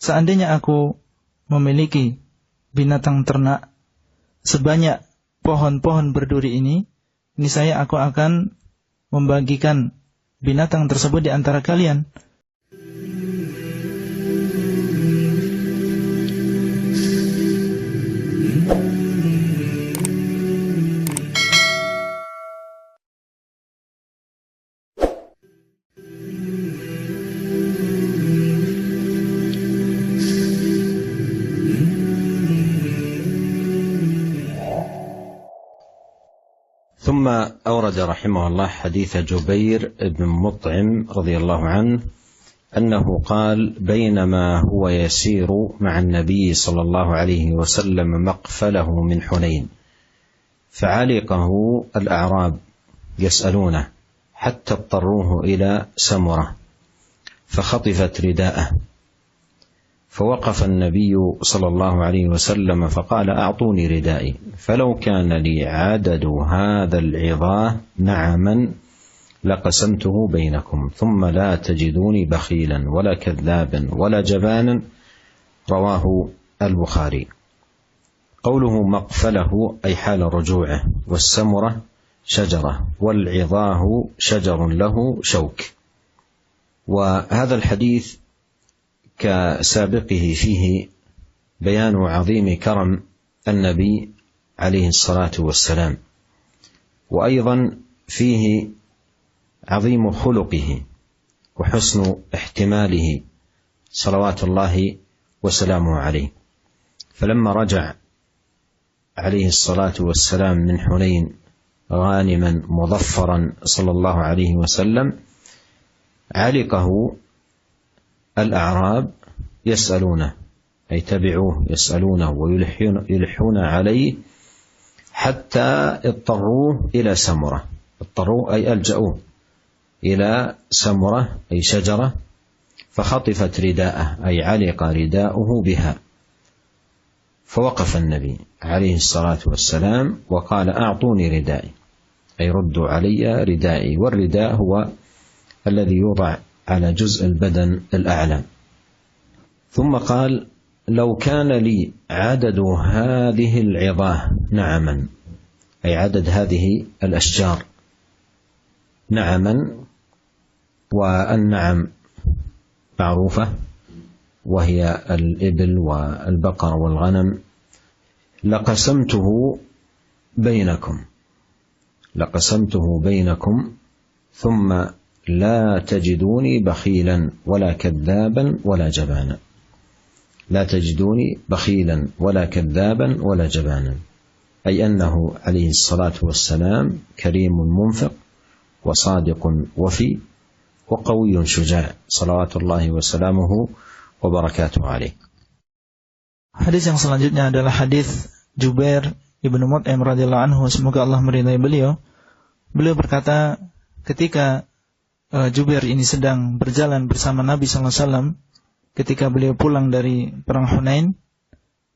seandainya aku memiliki binatang ternak sebanyak pohon-pohon berduri ini, niscaya aku akan membagikan binatang tersebut di antara kalian. ثم أورد رحمه الله حديث جبير بن مطعم رضي الله عنه أنه قال: بينما هو يسير مع النبي صلى الله عليه وسلم مقفله من حنين، فعلقه الأعراب يسألونه حتى اضطروه إلى سمرة فخطفت رداءه، فوقف النبي صلى الله عليه وسلم فقال: أعطوني ردائي، فلو كان لي عدد هذا العظاه نعما لقسمته بينكم، ثم لا تجدوني بخيلا ولا كذابا ولا جبانا. رواه البخاري. قوله مقفله أي حال رجوعه، والسمرة شجرة، والعظاه شجر له شوك. وهذا الحديث كسابقه فيه بيان عظيم كرم النبي عليه الصلاة والسلام، وأيضا فيه عظيم خلقه وحسن احتماله صلوات الله وسلامه عليه. فلما رجع عليه الصلاة والسلام من حنين غانما مظفرا صلى الله عليه وسلم، علقه الأعراب يسألونه، أي تبعوه يسألونه ويلحون عليه حتى اضطروه إلى سمرة. اضطروه أي ألجأوه إلى سمرة أي شجرة، فخطفت رداءه أي علق رداؤه بها، فوقف النبي عليه الصلاة والسلام وقال: أعطوني ردائي، أي ردوا علي ردائي. والرداء هو الذي يوضع على جزء البدن الأعلى. ثم قال: لو كان لي عدد هذه العظاه نعما، أي عدد هذه الأشجار نعما، والنعم معروفة وهي الإبل والبقر والغنم، لقسمته بينكم ثم لا تجدوني بخيلا ولا كذابا ولا جبانا. لا تجدوني بخيلا ولا كذابا ولا جبانا، أي أنه عليه الصلاة والسلام كريم منفق وصادق وفي وقوي شجاع صلوات الله وسلامه وبركاته عليه. Hadis yang selanjutnya adalah hadis Jubair ibnu Mut'im radhiyallahu anhu, semoga Allah meridai beliau. Beliau berkata, ketika Jubair ini sedang berjalan bersama Nabi SAW, ketika beliau pulang dari perang Hunain,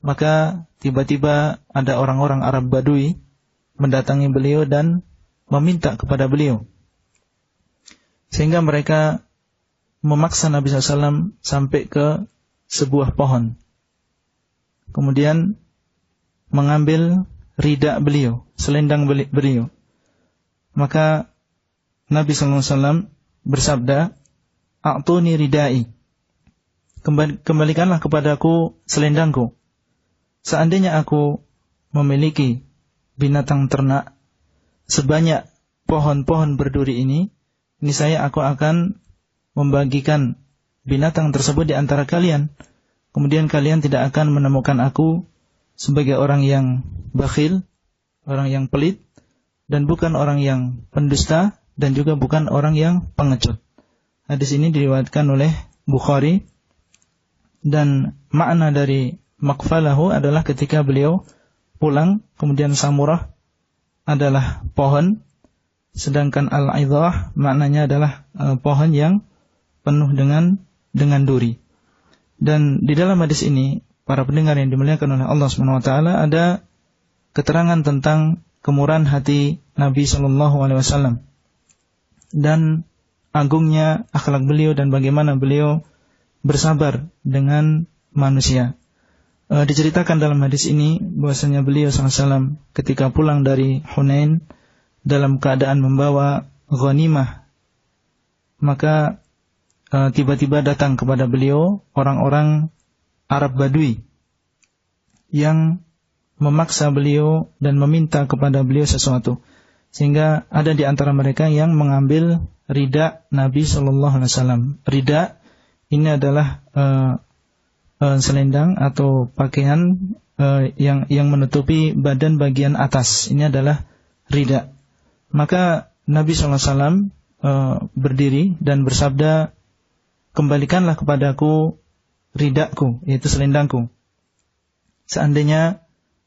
maka tiba-tiba ada orang-orang Arab Badui mendatangi beliau dan meminta kepada beliau, sehingga mereka memaksa Nabi SAW sampai ke sebuah pohon, kemudian mengambil rida beliau, selendang beliau. Maka Nabi SAW bersabda, "A'tuni ridai, kembalikanlah kepadaku selendangku. Seandainya aku memiliki binatang ternak sebanyak pohon-pohon berduri ini, niscaya aku akan membagikan binatang tersebut di antara kalian. Kemudian kalian tidak akan menemukan aku sebagai orang yang bakhil, orang yang pelit, dan bukan orang yang pendusta, dan juga bukan orang yang pengecut." Hadis ini diriwayatkan oleh Bukhari, dan makna dari maqfalahu adalah ketika beliau pulang, kemudian samurah adalah pohon, sedangkan al-idhah maknanya adalah pohon yang penuh dengan duri. Dan di dalam hadis ini, para pendengar yang dimuliakan oleh Allah SWT, ada keterangan tentang kemurahan hati Nabi SAW dan agungnya akhlak beliau, dan bagaimana beliau bersabar dengan manusia. Diceritakan dalam hadis ini bahwasanya beliau SAW ketika pulang dari Hunain dalam keadaan membawa ghanimah, maka tiba-tiba datang kepada beliau orang-orang Arab Badui yang memaksa beliau dan meminta kepada beliau sesuatu, sehingga ada di antara mereka yang mengambil rida Nabi SAW. Rida ini adalah selendang atau pakaian yang menutupi badan bagian atas. Ini adalah rida. Maka Nabi SAW berdiri dan bersabda, kembalikanlah kepadaku ridaku, yaitu selendangku. Seandainya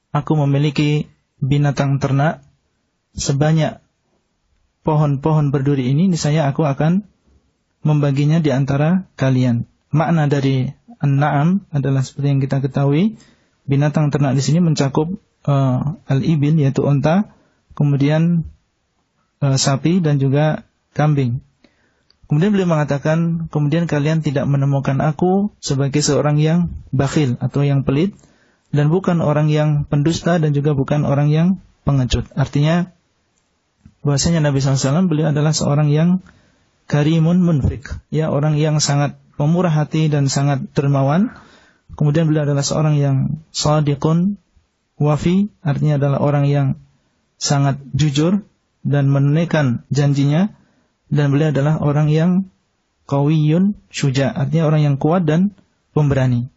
aku memiliki binatang ternak sebanyak pohon-pohon berduri ini, niscaya aku akan membaginya di antara kalian. Makna dari an-na'am adalah seperti yang kita ketahui, binatang ternak di sini mencakup al-ibil, yaitu unta, kemudian sapi dan juga kambing. Kemudian beliau mengatakan, kemudian kalian tidak menemukan aku sebagai seorang yang bakhil atau yang pelit, dan bukan orang yang pendusta dan juga bukan orang yang pengecut. Artinya bahwasanya Nabi SAW beliau adalah seorang yang karimun munfik, ya, orang yang sangat pemurah hati dan sangat dermawan. Kemudian beliau adalah seorang yang shadiqun wafi, artinya adalah orang yang sangat jujur dan menunaikan janjinya. Dan beliau adalah orang yang qawiyun syuja, artinya orang yang kuat dan pemberani.